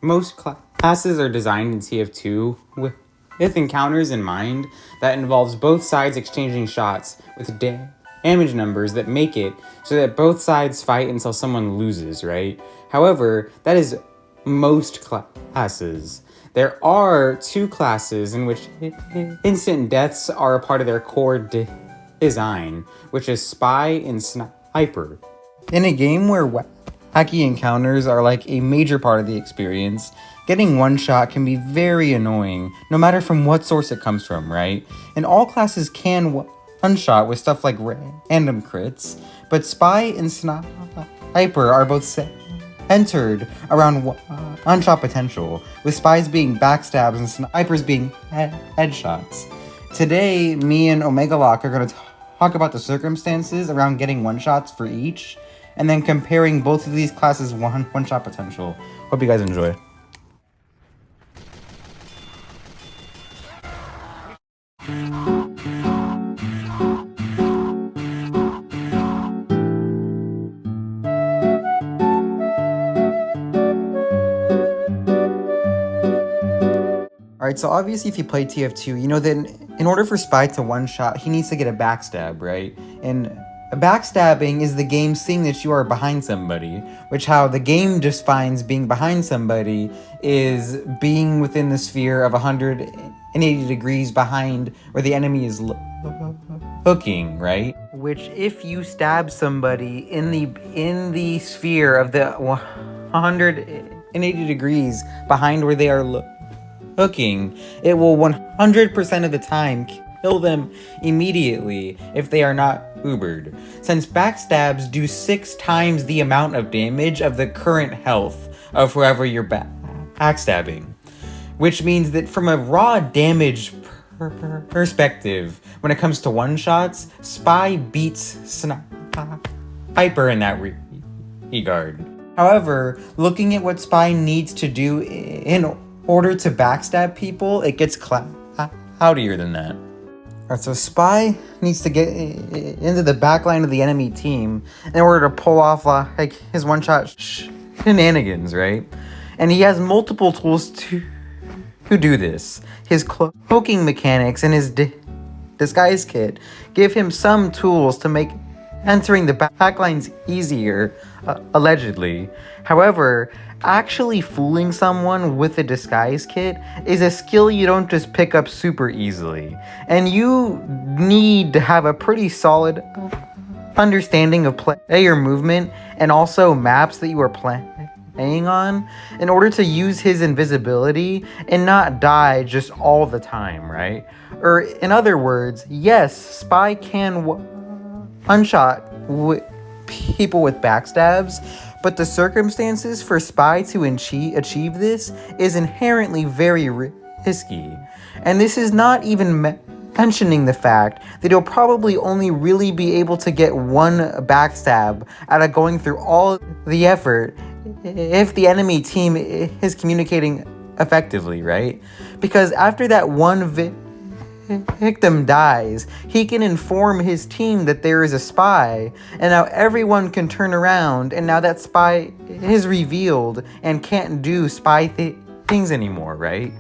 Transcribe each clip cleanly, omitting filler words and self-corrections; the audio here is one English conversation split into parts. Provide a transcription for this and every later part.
Most classes are designed in TF2 with encounters in mind that involves both sides exchanging shots with damage numbers that make it so that both sides fight until someone loses, right? However, that is most classes. There are 2 classes in which instant deaths are a part of their core design, which is Spy and Sniper. In a game where wacky encounters are like a major part of the experience, getting one shot can be very annoying, no matter from what source it comes from, right? And all classes can one shot with stuff like random crits, but Spy and Sniper are both centered around one shot potential, with Spies being backstabs and Snipers being headshots. Today, me and Omegalock are going to talk about the circumstances around getting one shots for each, and then comparing both of these classes' one shot potential. Hope you guys enjoy. Alright, so obviously if you play TF2, you know that in order for Spy to one-shot, he needs to get a backstab, right? And backstabbing is the game seeing that you are behind somebody, which how the game defines being behind somebody is being within the sphere of 180 degrees behind where the enemy is looking, right? Which if you stab somebody in the sphere of the 180 degrees behind where they are looking, it will 100% of the time kill them immediately if they are not ubered, since backstabs do 6 times the amount of damage of the current health of whoever you're backstabbing. Which means that from a raw damage perspective, when it comes to one-shots, Spy beats Sniper in that regard. However, looking at what Spy needs to do in order to backstab people, it gets cloudier than that. Alright, so Spy needs to get into the back line of the enemy team in order to pull off like his one-shot shenanigans, right? And he has multiple tools to do this. His cloaking mechanics and his disguise kit give him some tools to make entering the backlines easier, allegedly. However, actually fooling someone with a disguise kit is a skill you don't just pick up super easily, and you need to have a pretty solid understanding of player movement and also maps that you are playing on in order to use his invisibility and not die just all the time, right? Or in other words, yes, Spy can one-shot people with backstabs, but the circumstances for Spy to achieve this is inherently very risky. And this is not even mentioning the fact that he'll probably only really be able to get one backstab out of going through all the effort if the enemy team is communicating effectively, right? Because after that one victim dies, he can inform his team that there is a spy, and now everyone can turn around, and now that spy is revealed and can't do spy things anymore, right?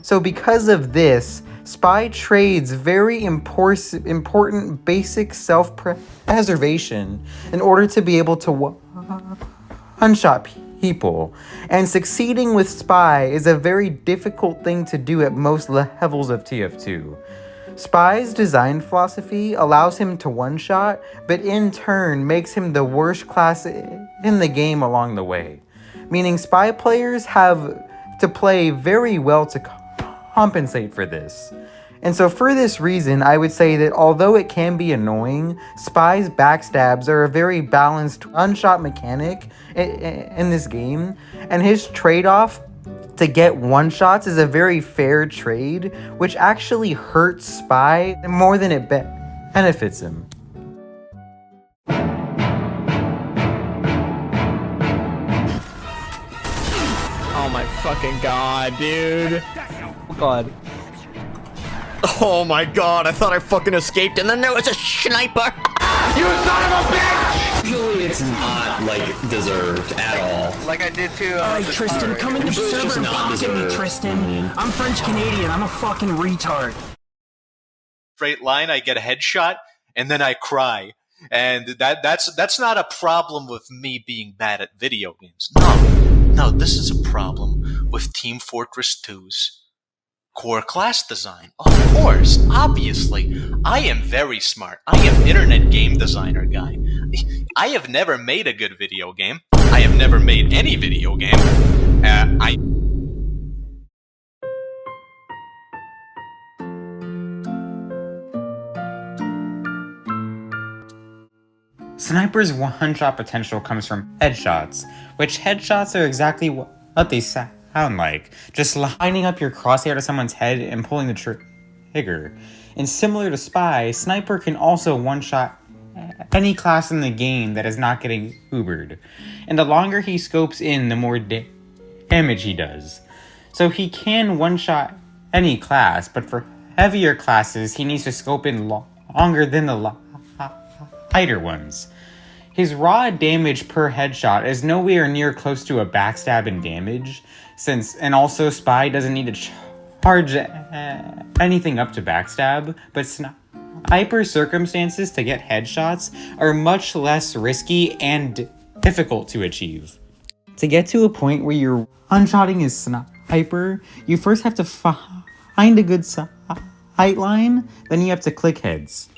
So because of this, Spy trades very important basic self-preservation in order to be able to one-shot people, and succeeding with Spy is a very difficult thing to do at most levels of TF2. Spy's design philosophy allows him to one-shot, but in turn makes him the worst class in the game along the way. Meaning Spy players have to play very well to compensate for this. And so for this reason, I would say that although it can be annoying, Spy's backstabs are a very balanced one-shot mechanic in this game, and his trade-off to get one-shots is a very fair trade, which actually hurts Spy more than it benefits him. Oh my fucking god, dude. Oh god. Oh my god, I thought I fucking escaped and then there was a sniper. You son of a bitch! it's not, like, deserved at all. Like I did too. Alright, Tristan, come in the server and box at me, Tristan. I'm French-Canadian, I'm a fucking retard. Straight line, I get a headshot, and then I cry. And that's not a problem with me being bad at video games. No, this is a problem with Team Fortress 2's core class design. Of course, obviously, I am very smart. I am internet game designer guy. I have never made a good video game. I have never made any video game. Sniper's one-shot potential comes from headshots, which headshots are exactly what they sound like, just lining up your crosshair to someone's head and pulling the trigger. And similar to Spy, Sniper can also one-shot any class in the game that is not getting Ubered. And the longer he scopes in, the more damage he does. So he can one-shot any class, but for heavier classes, he needs to scope in longer than the lighter ones. His raw damage per headshot is nowhere near close to a backstab in damage, and also Spy doesn't need to charge anything up to backstab, but Sniper's circumstances to get headshots are much less risky and difficult to achieve. To get to a point where you're one-shotting his Sniper, you first have to find a good sight line, then you have to click heads.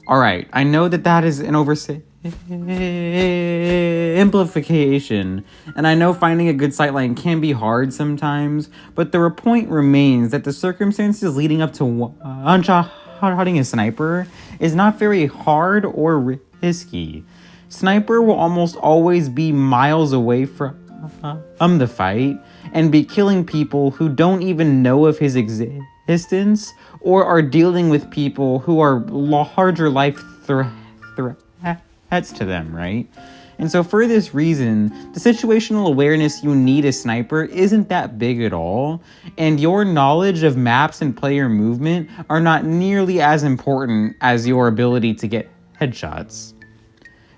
Alright, I know that is an oversimplification, and I know finding a good sightline can be hard sometimes, but the point remains that the circumstances leading up to one-shotting a Sniper is not very hard or risky. Sniper will almost always be miles away from the fight, and be killing people who don't even know of his existence, or are dealing with people who are larger life threats to them, right? And so for this reason, the situational awareness you need as Sniper isn't that big at all, and your knowledge of maps and player movement are not nearly as important as your ability to get headshots.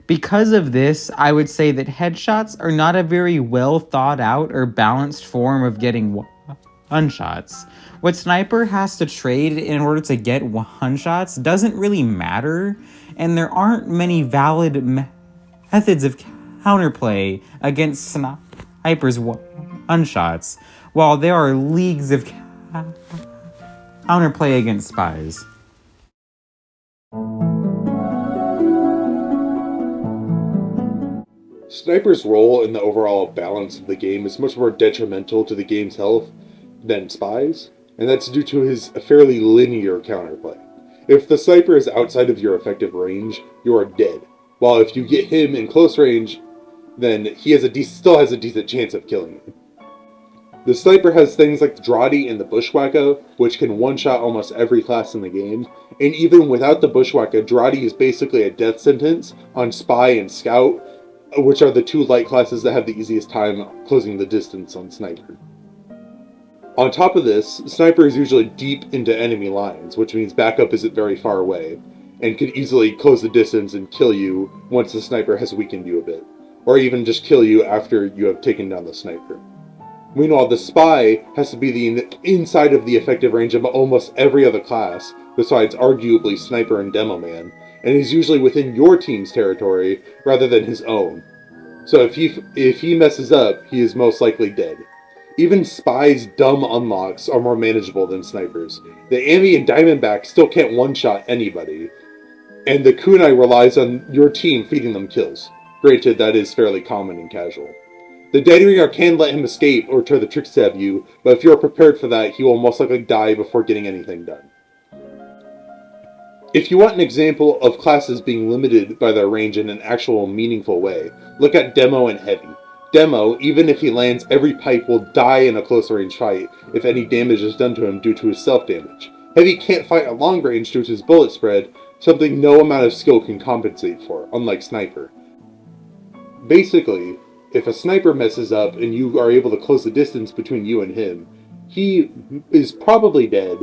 Because of this, I would say that headshots are not a very well thought out or balanced form of getting one-shots. What Sniper has to trade in order to get one-shots doesn't really matter, and there aren't many valid methods of counterplay against Sniper's one-shots, while there are leagues of counterplay against Spies. Sniper's role in the overall balance of the game is much more detrimental to the game's health than Spy's, and that's due to his fairly linear counterplay. If the Sniper is outside of your effective range, you are dead, while if you get him in close range, then he still has a decent chance of killing you. The Sniper has things like the Drawdy and the Bushwhacker, which can one-shot almost every class in the game, and even without the Bushwhacker, Drawdy is basically a death sentence on Spy and Scout, which are the two light classes that have the easiest time closing the distance on Sniper. On top of this, Sniper is usually deep into enemy lines, which means backup isn't very far away, and can easily close the distance and kill you once the Sniper has weakened you a bit, or even just kill you after you have taken down the Sniper. Meanwhile, the Spy has to be the inside of the effective range of almost every other class, besides arguably Sniper and Demo Man, and is usually within your team's territory rather than his own. So if he messes up, he is most likely dead. Even Spy's dumb unlocks are more manageable than Sniper's. The Amy and Diamondback still can't one-shot anybody, and the Kunai relies on your team feeding them kills. Granted, that is fairly common and casual. The Daddy Ringer can let him escape or try to trick stab you, but if you're prepared for that, he will most likely die before getting anything done. If you want an example of classes being limited by their range in an actual meaningful way, look at Demo and Heavy. Demo, even if he lands every pipe, will die in a close range fight if any damage is done to him due to his self-damage. Heavy can't fight at long range due to his bullet spread, something no amount of skill can compensate for, unlike Sniper. Basically, if a Sniper messes up and you are able to close the distance between you and him, he is probably dead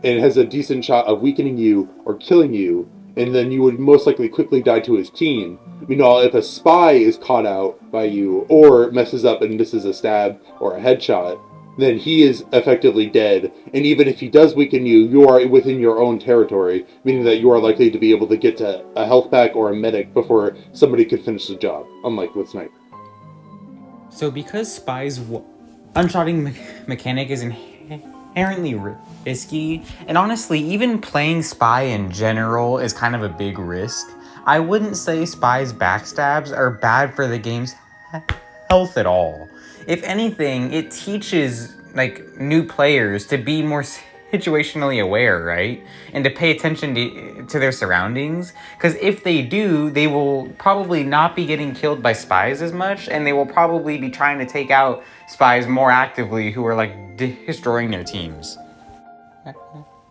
and has a decent shot of weakening you or killing you and then you would most likely quickly die to his team. Meanwhile, if a spy is caught out by you, or messes up and misses a stab or a headshot, then he is effectively dead. And even if he does weaken you, you are within your own territory, meaning that you are likely to be able to get to a health pack or a medic before somebody could finish the job, unlike with Sniper. So because Spy's one-shotting mechanic is inherently risky, and honestly, even playing Spy in general is kind of a big risk, I wouldn't say Spy's backstabs are bad for the game's health at all. If anything, it teaches new players to be more situationally aware, right? And to pay attention to their surroundings. Because if they do, they will probably not be getting killed by spies as much, and they will probably be trying to take out spies more actively who are destroying their teams.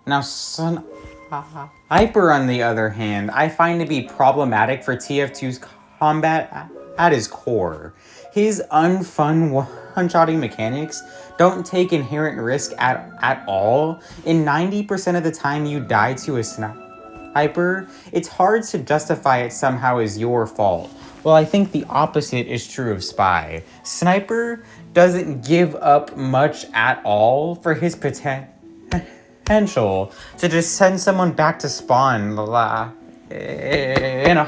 Now, Sniper, on the other hand, I find to be problematic for TF2's combat at his core. His unfun one-shotting mechanics don't take inherent risk at all, and 90% of the time you die to a sniper, it's hard to justify it somehow as your fault. Well, I think the opposite is true of Spy. Sniper doesn't give up much at all for his potential to just send someone back to spawn in a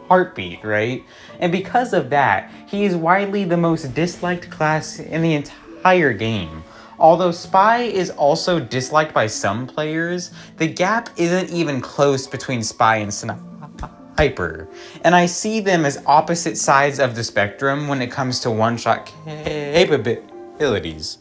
heartbeat, right? And because of that, he is widely the most disliked class in the entire game. Although Spy is also disliked by some players, the gap isn't even close between Spy and Sniper. And I see them as opposite sides of the spectrum when it comes to one-shot capabilities.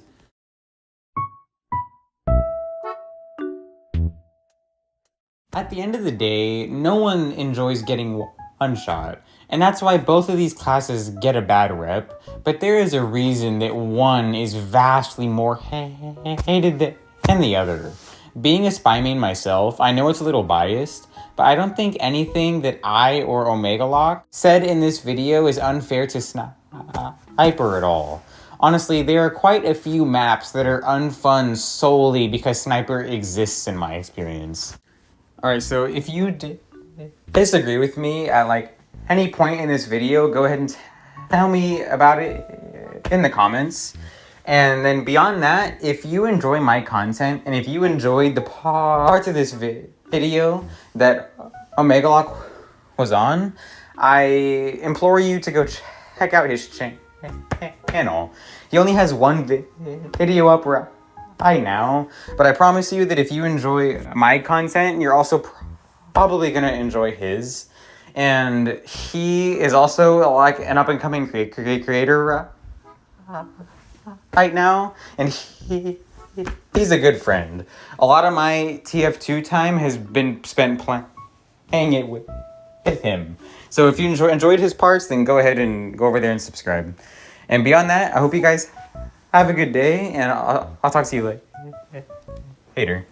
At the end of the day, no one enjoys getting one-shot, and that's why both of these classes get a bad rep, but there is a reason that one is vastly more hated than the other. Being a spy main myself, I know it's a little biased, but I don't think anything that I or Omegalock said in this video is unfair to Sniper at all. Honestly, there are quite a few maps that are unfun solely because Sniper exists in my experience. Alright, so if you disagree with me at any point in this video, go ahead and tell me about it in the comments. And then beyond that, if you enjoy my content and if you enjoyed the parts of this video that Omegalock was on, I implore you to go check out his channel. He only has one video up right now, but I promise you that if you enjoy my content, you're also probably gonna enjoy his. And he is also an up-and-coming creator right now, and he's a good friend. A lot of my TF2 time has been spent playing it with him. So if you enjoyed his parts, then go ahead and go over there and subscribe. And beyond that, I hope you guys have a good day, and I'll talk to you later.